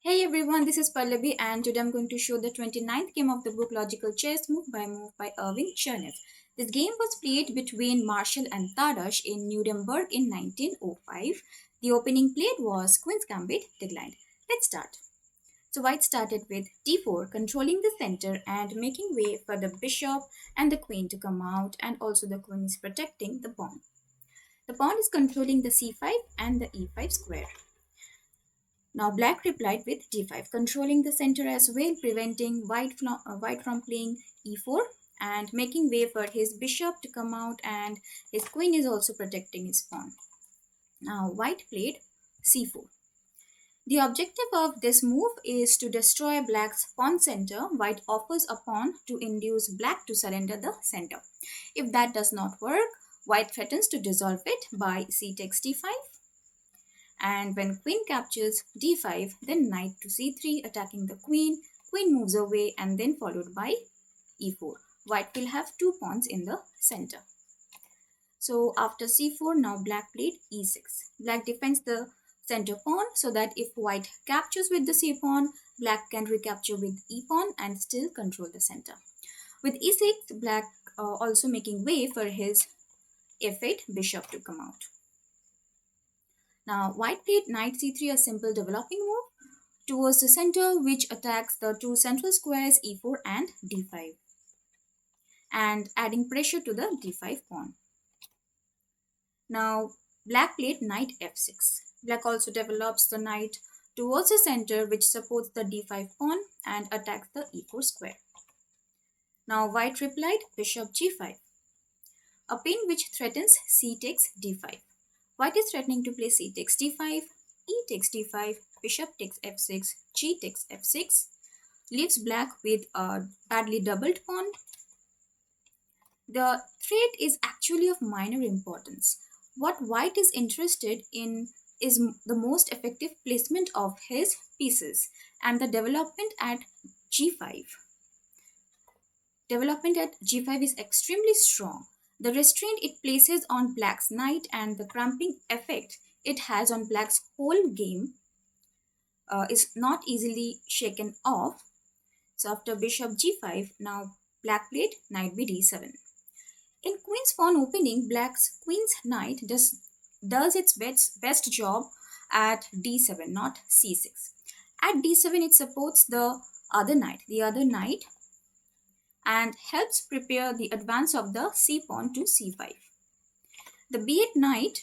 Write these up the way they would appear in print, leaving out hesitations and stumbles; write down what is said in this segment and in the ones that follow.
Hey everyone, this is Pallavi and today I'm going to show the 29th game of the book Logical Chess Move by Irving Chernev. This game was played between Marshall and Tarrasch in Nuremberg in 1905. The opening played was Queen's Gambit declined. Let's start. So White started with d4, controlling the center and making way for the bishop and the queen to come out, and also the queen is protecting the pawn. The pawn is controlling the c5 and the e5 square. Now black replied with d5, controlling the center as well, preventing white from playing e4 and making way for his bishop to come out, and his queen is also protecting his pawn. Now white played c4. The objective of this move is to destroy black's pawn center. White offers a pawn to induce black to surrender the center. If that does not work, white threatens to dissolve it by c takes d5. And when queen captures d5, then knight to c3 attacking the queen. Queen moves away and then followed by e4. White will have two pawns in the center. So after c4, now black played e6. Black defends the center pawn so that if white captures with the c pawn, black can recapture with e pawn and still control the center. With e6, black also making way for his f8 bishop to come out. Now white played knight c3, a simple developing move towards the center which attacks the two central squares e4 and d5 and adding pressure to the d5 pawn. Now black played knight f6. Black also develops the knight towards the center which supports the d5 pawn and attacks the e4 square. Now white replied bishop g5, a pin which threatens c takes d5. White is threatening to play c takes d5, e takes d5, bishop takes f6, g takes f6, leaves black with a badly doubled pawn. The threat is actually of minor importance. What white is interested in is the most effective placement of his pieces and the development at g5. Development at g5 is extremely strong. The restraint it places on black's knight and the cramping effect it has on black's whole game is not easily shaken off. So after bishop g5, now black played knight b d7. In queen's pawn opening, black's queen's knight does its best job at d7, not c6. At d7, it supports the other knight, and helps prepare the advance of the c pawn to c5. The b8 knight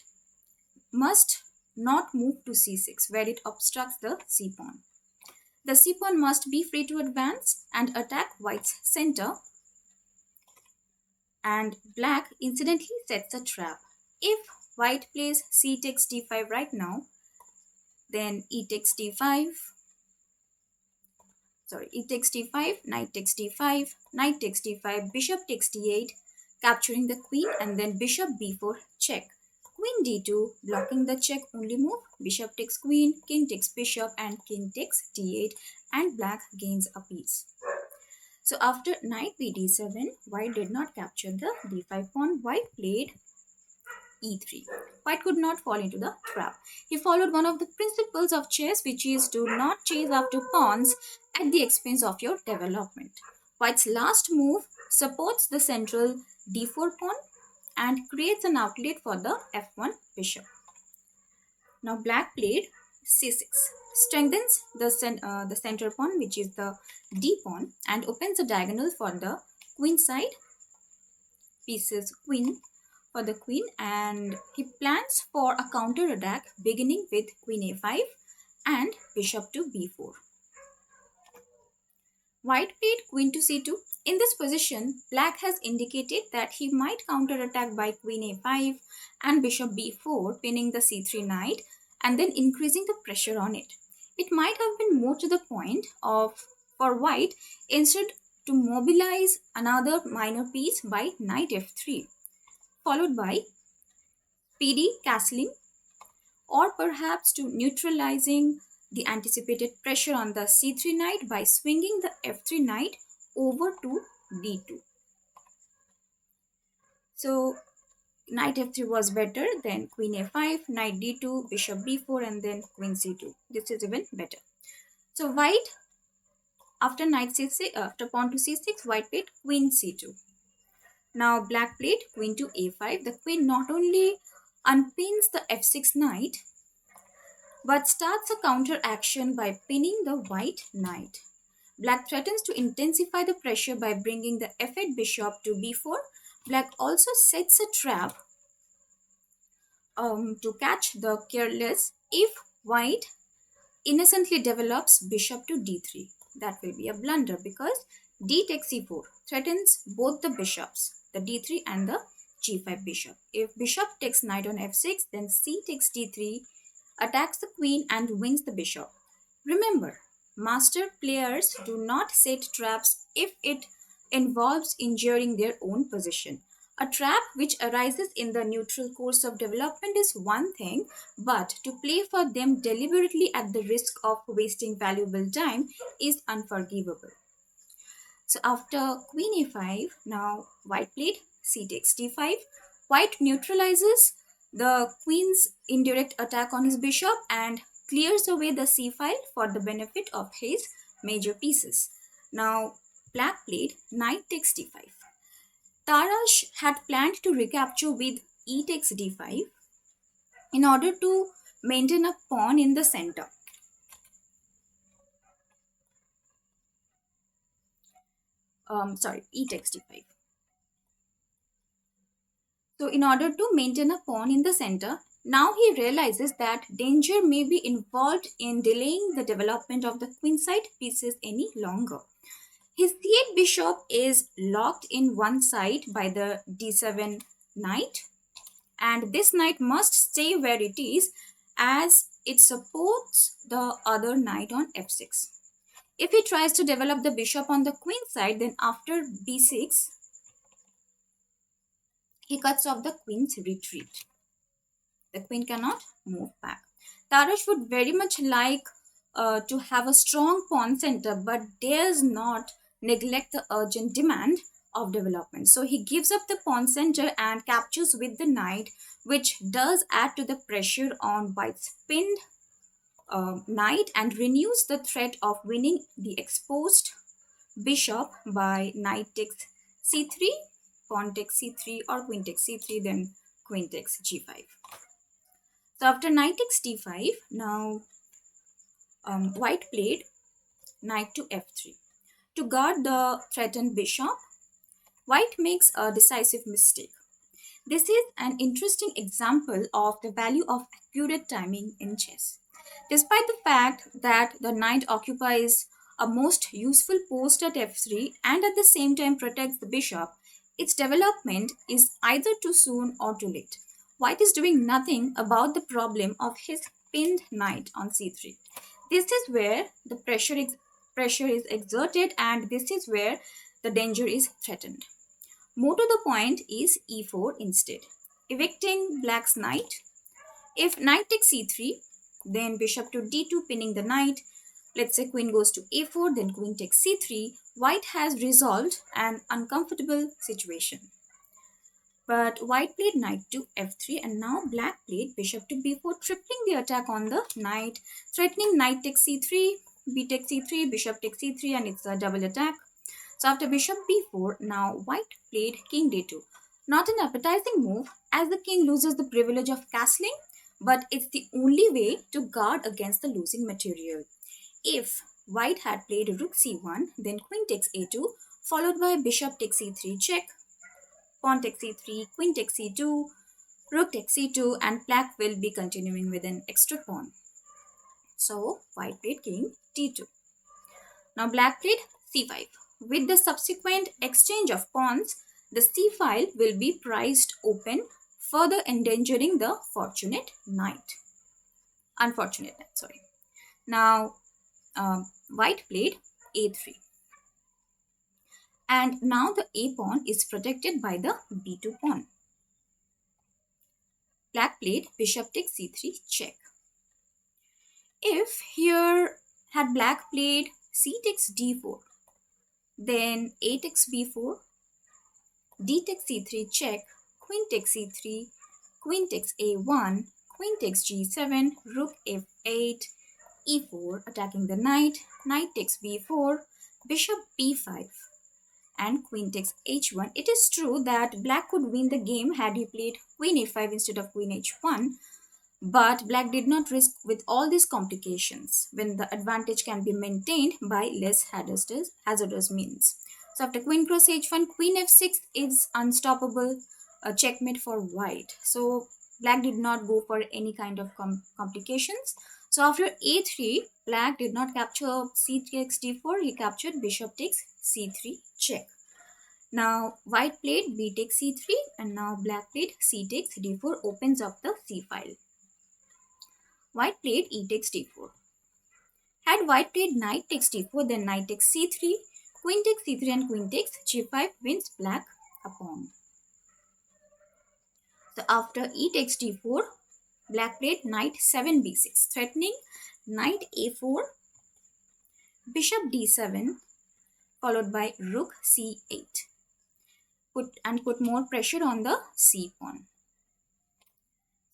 must not move to c6 where it obstructs the c pawn. The c pawn must be free to advance and attack white's center, and black incidentally sets a trap. If white plays c takes d5 right now, then e takes d5, knight takes d5, knight takes d5, bishop takes d8, capturing the queen, and then bishop b4 check. Queen d2, blocking the check only move, bishop takes queen, king takes bishop, and king takes d8, and black gains a piece. So after knight b d7, white did not capture the d5 pawn. White played e3. White could not fall into the trap. He followed one of the principles of chess, which is to not chase after pawns at the expense of your development. White's last move supports the central d4 pawn and creates an outlet for the f1 bishop. Now black played c6, strengthens the center pawn, which is the d pawn, and opens a diagonal for the queen side, pieces queen for the queen, and he plans for a counter attack beginning with queen a5 and bishop to b4. White played queen to c2. In this position, black has indicated that he might counterattack by queen a5 and bishop b4, pinning the c3 knight and then increasing the pressure on it. It might have been more to the point for white instead to mobilize another minor piece by knight f3, followed by speedy castling, or perhaps to neutralizing the anticipated pressure on the c3 knight by swinging the f3 knight over to d2. So knight f3 was better, then queen a5, knight d2, bishop b4, and then queen c2. This is even better. So white, after knight c6, after pawn to c6, white played queen c2. Now black played queen to a5. The queen not only unpins the f6 knight, but starts a counter action by pinning the white knight. Black threatens to intensify the pressure by bringing the f8 bishop to b4. Black also sets a trap to catch the careless if white innocently develops bishop to d3. That will be a blunder because d takes c4 threatens both the bishops, the d3 and the g5 bishop. If bishop takes knight on f6, then c takes d3, attacks the queen and wins the bishop. Remember, master players do not set traps if it involves injuring their own position. A trap which arises in the neutral course of development is one thing, but to play for them deliberately at the risk of wasting valuable time is unforgivable. So after queen a5, now white played c takes d5. White neutralizes the queen's indirect attack on his bishop and clears away the c file for the benefit of his major pieces. Now black played knight takes d5. Tarrasch had planned to recapture with e takes d5 in order to maintain a pawn in the center. E takes d5. So in order to maintain a pawn in the center, now he realizes that danger may be involved in delaying the development of the queenside pieces any longer. His c8 bishop is locked in one side by the d7 knight, and this knight must stay where it is as it supports the other knight on f6. If he tries to develop the bishop on the queen side, then after b6, he cuts off the queen's retreat. The queen cannot move back. Tarrasch would very much like to have a strong pawn center, but dares not neglect the urgent demand of development. So he gives up the pawn center and captures with the knight, which does add to the pressure on white's pinned knight and renews the threat of winning the exposed bishop by knight takes c3, pawn takes c3, or queen takes c3, then queen takes g5. So after knight takes d5, now white played knight to f3. To guard the threatened bishop, white makes a decisive mistake. This is an interesting example of the value of accurate timing in chess. Despite the fact that the knight occupies a most useful post at f3 and at the same time protects the bishop, its development is either too soon or too late. White is doing nothing about the problem of his pinned knight on c3. This is where the pressure is exerted, and this is where the danger is threatened. More to the point is e4 instead, evicting black's knight. If knight takes c3, then bishop to d2 pinning the knight. Let's say queen goes to a4, then queen takes c3. White has resolved an uncomfortable situation. But white played knight to f3, and now black played bishop to b4, tripling the attack on the knight, threatening knight takes c3, b takes c3, bishop takes c3, and it's a double attack. So after bishop b4, now white played king d2. Not an appetizing move, as the king loses the privilege of castling, but it's the only way to guard against the losing material. If white had played rook c1, then queen takes a2, followed by bishop takes c3 check, pawn takes c3, queen takes c2, rook takes c2, and black will be continuing with an extra pawn. So white played king d2. Now black played c5. With the subsequent exchange of pawns, the c file will be prized open, further endangering the unfortunate knight. Now white played a3. And now the a pawn is protected by the b2 pawn. Black played bishop takes c3 check. If here had black played c takes d4, then a takes b4, d takes c3 check, queen takes c3, queen takes a1, queen takes g7, rook f8, e4, attacking the knight. Knight takes b4, bishop b5, and queen takes h1. It is true that black could win the game had he played queen a5 instead of queen h1, but black did not risk with all these complications when the advantage can be maintained by less hazardous means. So after queen cross h1, queen f6 is unstoppable, a checkmate for white. So black did not go for any kind of complications. So after a3, black did not capture c takes d4, he captured bishop takes c3 check. Now white played b takes c3 and now black played c takes d4, opens up the c file. White played e takes d4. Had white played knight takes d4, then knight takes c3, queen takes c3 and queen takes g5, wins black a pawn. So after e takes d4, black played knight 7 b6, threatening knight a4, bishop d7, followed by rook c8. Put more pressure on the c pawn.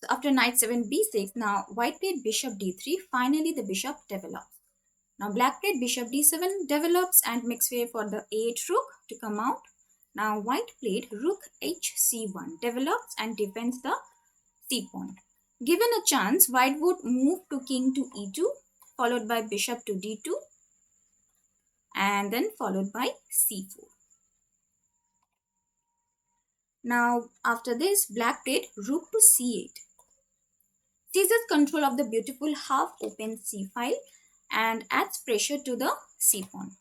So after knight 7 b6, now white played bishop d3, finally the bishop develops. Now black played bishop d7, develops and makes way for the a8 rook to come out. Now white played rook hc1, develops and defends the c pawn. Given a chance, white would move to king to e2, followed by bishop to d2, and then followed by c4. Now after this, black played rook to c8. Seizes control of the beautiful half-open c file and adds pressure to the c pawn.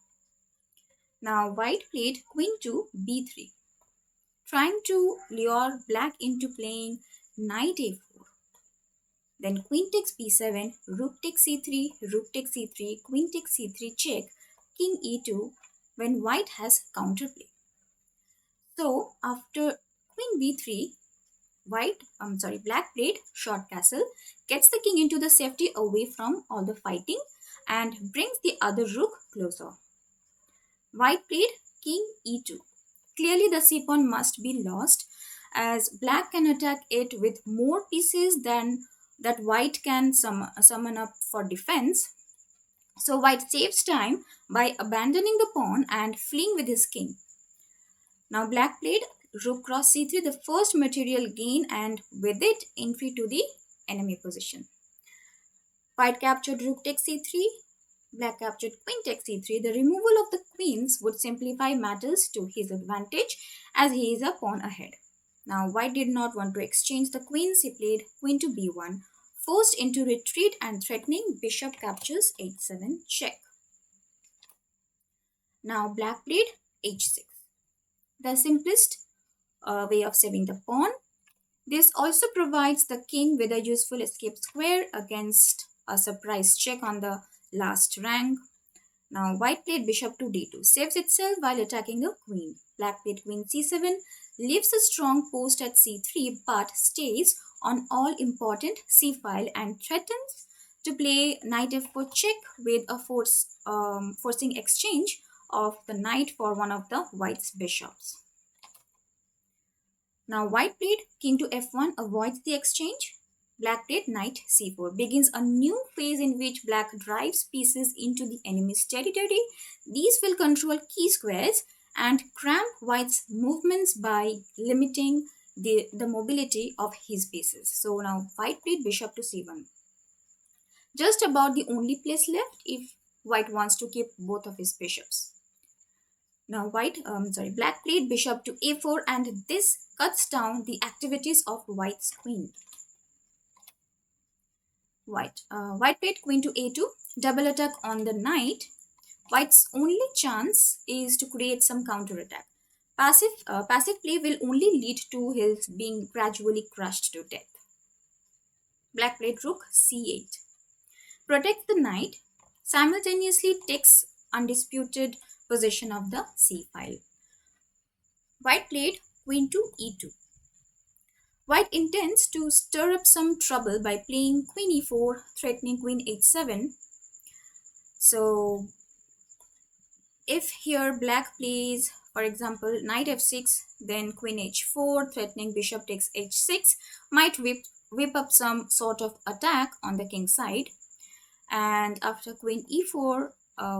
Now white played queen to b3, trying to lure black into playing knight a4. Then queen takes b7, rook takes c3, rook takes c3, queen takes c3 check, king e2 when white has counterplay. So after queen b3, black played short castle, gets the king into the safety away from all the fighting and brings the other rook closer. White played king e2. Clearly the c pawn must be lost as black can attack it with more pieces than that white can summon up for defense. So white saves time by abandoning the pawn and fleeing with his king. Now black played rook cross c3, the first material gain, and with it entry to the enemy position. White captured rook takes c3, black captured queen takes c3. The removal of the queens would simplify matters to his advantage as he is a pawn ahead. Now white did not want to exchange the queens. He played queen to b1, forced into retreat and threatening bishop captures h7 check. Now black played h6, the simplest way of saving the pawn. This also provides the king with a useful escape square against a surprise check on the last rank. Now white played bishop to d2, saves itself while attacking the queen. Black played queen c7, leaves a strong post at c3 but stays on all important c file and threatens to play knight f4 check with a forcing exchange of the knight for one of the white's bishops. Now white played king to f1, avoids the exchange. Black played knight c4, begins a new phase in which black drives pieces into the enemy's territory. These will control key squares and cramp white's movements by limiting the mobility of his pieces. So now white played bishop to c1. Just about the only place left if white wants to keep both of his bishops. Now black played bishop to a4 and this cuts down the activities of white's queen. White played queen to a2, double attack on the knight. White's only chance is to create some counter attack. Passive play will only lead to his being gradually crushed to death. Black played rook c8, protects the knight, simultaneously takes undisputed possession of the c file. White played queen to e2. White intends to stir up some trouble by playing queen e4, threatening queen h7. So if here black plays, for example, knight f6, then queen h4, threatening bishop takes h6, might whip up some sort of attack on the king side. And after queen e4,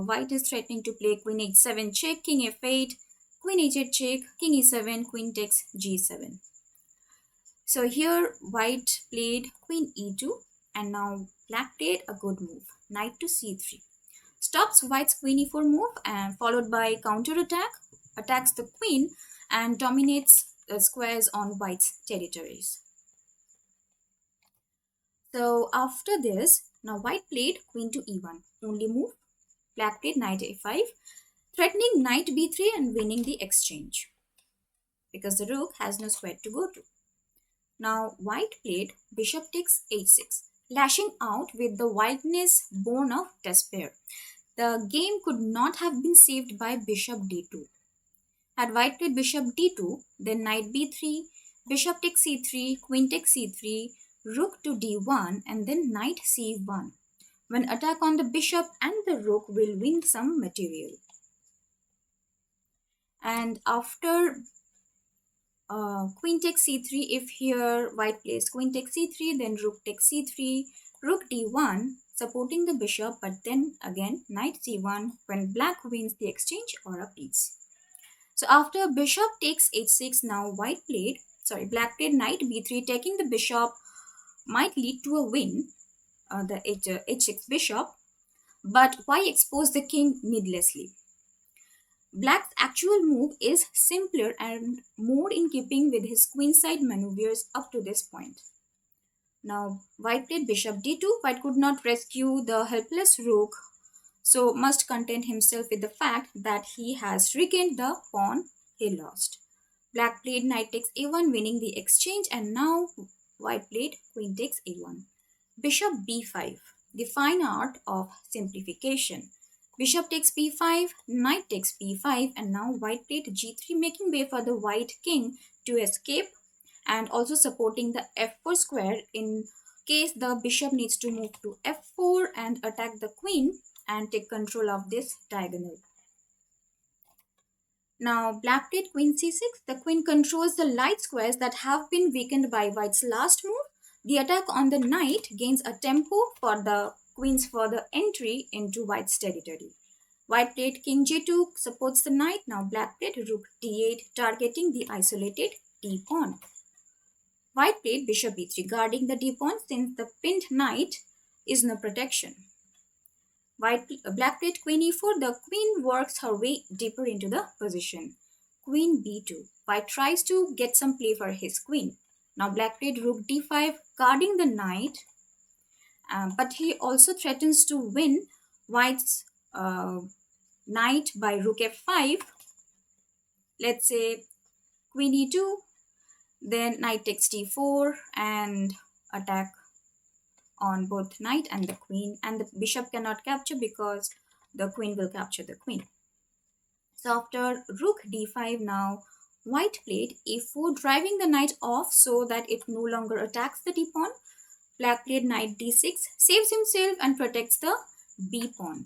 white is threatening to play queen h7 check, king f8, queen h8 check, king e7, queen takes g7. So here white played queen e2, and now black played a good move, knight to c3. Stops white's queen e4 move, and followed by counter attack, attacks the queen and dominates the squares on white's territories. So after this, now white played queen to e1, only move. Black played knight a5, threatening knight b3 and winning the exchange because the rook has no square to go to. Now white played bishop takes h6, lashing out with the wildness born of despair. The game could not have been saved by bishop d2. Had white played bishop d2, then knight b3, bishop takes c3, queen takes c3, rook to d1, and then knight c1. When attack on the bishop and the rook will win some material. And after queen takes c3, if here white plays queen takes c3, then rook takes c3, rook d1, supporting the bishop, but then again knight c1 when black wins the exchange or a piece. So after bishop takes h6, now black played knight b3, taking the bishop might lead to a win, the h6 bishop, but why expose the king needlessly? Black's actual move is simpler and more in keeping with his queenside maneuvers up to this point. Now white played bishop d2, white could not rescue the helpless rook, so must content himself with the fact that he has regained the pawn he lost. Black played knight takes a1, winning the exchange, and now white played queen takes a1. Bishop b5, the fine art of simplification. Bishop takes b5, knight takes b5, and now white played g3, making way for the white king to escape and also supporting the f4 square in case the bishop needs to move to f4 and attack the queen and take control of this diagonal. Now black played queen c6. The queen controls the light squares that have been weakened by white's last move. The attack on the knight gains a tempo for the queen's further entry into white's territory. White played king g2, supports the knight. Now black played rook d8, targeting the isolated d pawn. White played bishop e3, guarding the d pawn since the pinned knight is no protection. Black played queen e4. The queen works her way deeper into the position. Queen b2. White tries to get some play for his queen. Now black played rook d5, guarding the knight, but he also threatens to win white's knight by rook f5. Let's say queen e2, then knight takes d4 and attack on both knight and the queen, and the bishop cannot capture because the queen will capture the queen. So after rook d5, now white played a4, driving the knight off so that it no longer attacks the d pawn. Black played knight d6, saves himself and protects the b pawn.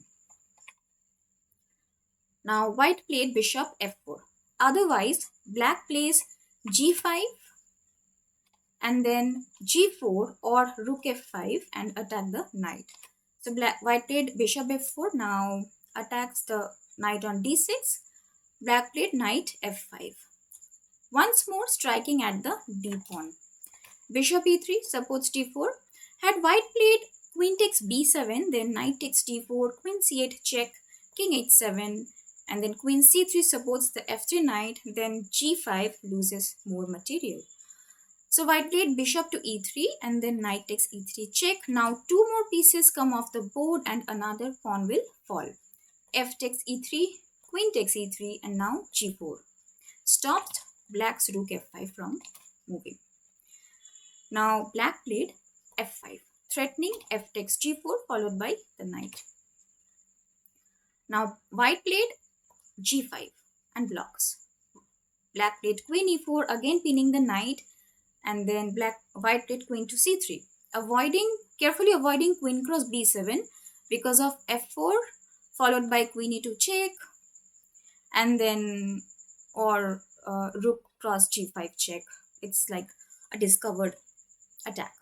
Now white played bishop f4. Otherwise, black plays g5 and then g4 or rook f5 and attack the knight. So white played bishop f4, now attacks the knight on d6. Black played knight f5. Once more striking at the d pawn. Bishop e3 supports d4. Had white played queen takes b7, then knight takes d4, queen c8 check, king h7, and then queen c3 supports the f3 knight, then g5 loses more material. So white played bishop to e3 and then knight takes e3 check. Now two more pieces come off the board and another pawn will fall. F takes e3, queen takes e3, and now g4. Stopped black's rook f5 from moving. Now black played f5, threatening f takes g4 followed by the knight. Now white played g5 and blocks. Black played queen e4, again pinning the knight, and then white played queen to c3, carefully avoiding queen cross b7 because of f4 followed by queen e2 check, and then rook cross g5 check. It's like a discovered attack.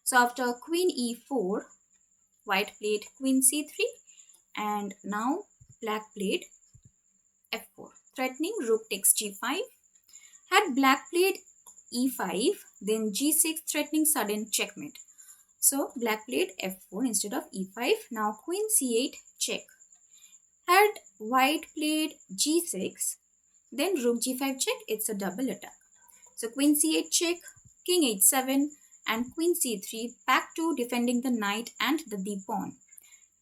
So after queen e4, white played queen c3, and now black played f4, threatening rook takes g5. Had black played e5, then g6, threatening sudden checkmate. So black played f4 instead of e5. Now queen c8 check. Had white played g6, then rook g5 check. It's a double attack. So queen c8 check, king h7, and queen c3 back to defending the knight and the d pawn.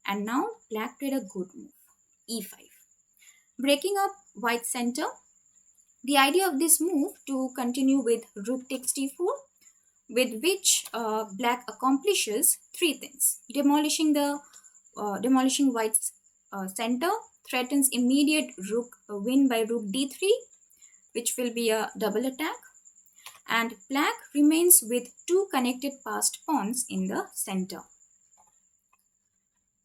And now black played a good move, e5, breaking up white center. The idea of this move to continue with rook takes d4, with which black accomplishes three things: demolishing white's center, threatens immediate rook win by rook d3, which will be a double attack, and black remains with two connected passed pawns in the center.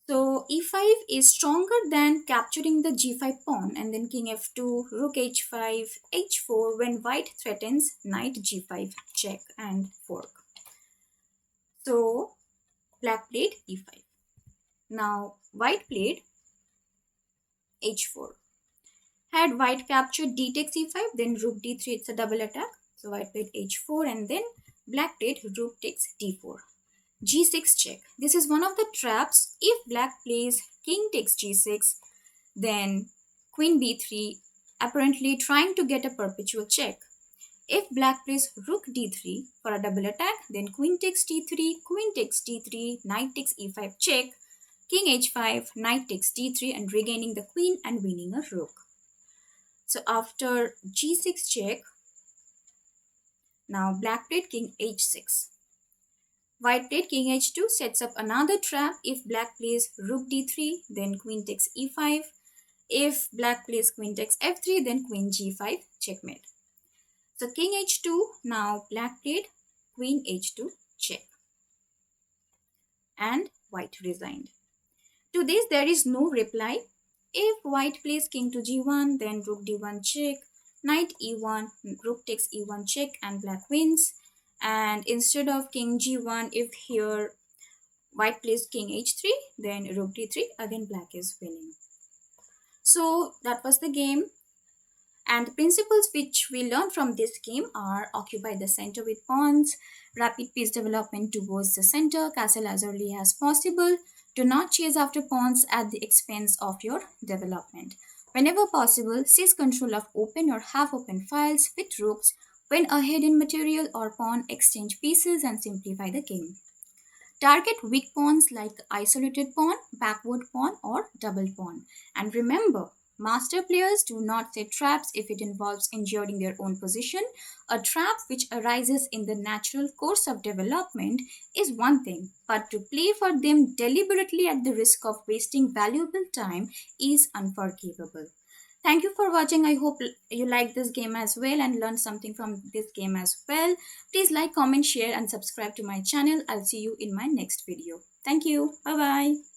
So e5 is stronger than capturing the g5 pawn, and then king f2, rook h5, h4 when white threatens knight g5 check and fork. So black played e5. Now white played h4. Had white captured d takes e5, then rook d3, it's a double attack. So white played h4, and then black played rook takes d4. g6 check. This is one of the traps. If black plays king takes g6, then queen b3, apparently trying to get a perpetual check. If black plays rook d3 for a double attack, then queen takes d3, queen takes d3, knight takes e5 check, king h5, knight takes d3, and regaining the queen and winning a rook. So after g6 check, now black played king h6. White played king h2, sets up another trap. If black plays rook d3, then queen takes e5. If black plays queen takes f3, then queen g5 checkmate. So king h2, now black played queen h2 check. And white resigned. To this there is no reply. If white plays king to g1, then rook d1 check, knight e1, rook takes e1 check, and black wins. And instead of king g1, if here white plays king h3, then rook d3, again black is winning. So that was the game. And the principles which we learned from this game are: occupy the center with pawns, rapid piece development towards the center, castle as early as possible, do not chase after pawns at the expense of your development. Whenever possible, seize control of open or half-open files with rooks, win ahead in material or pawn exchange pieces, and simplify the game. Target weak pawns like isolated pawn, backward pawn, or double pawn. And remember, master players do not set traps if it involves enduring their own position. A trap which arises in the natural course of development is one thing, but to play for them deliberately at the risk of wasting valuable time is unforgivable. Thank you for watching. I hope you liked this game as well and learned something from this game as well. Please like, comment, share, and subscribe to my channel. I'll see you in my next video. Thank you. Bye-bye.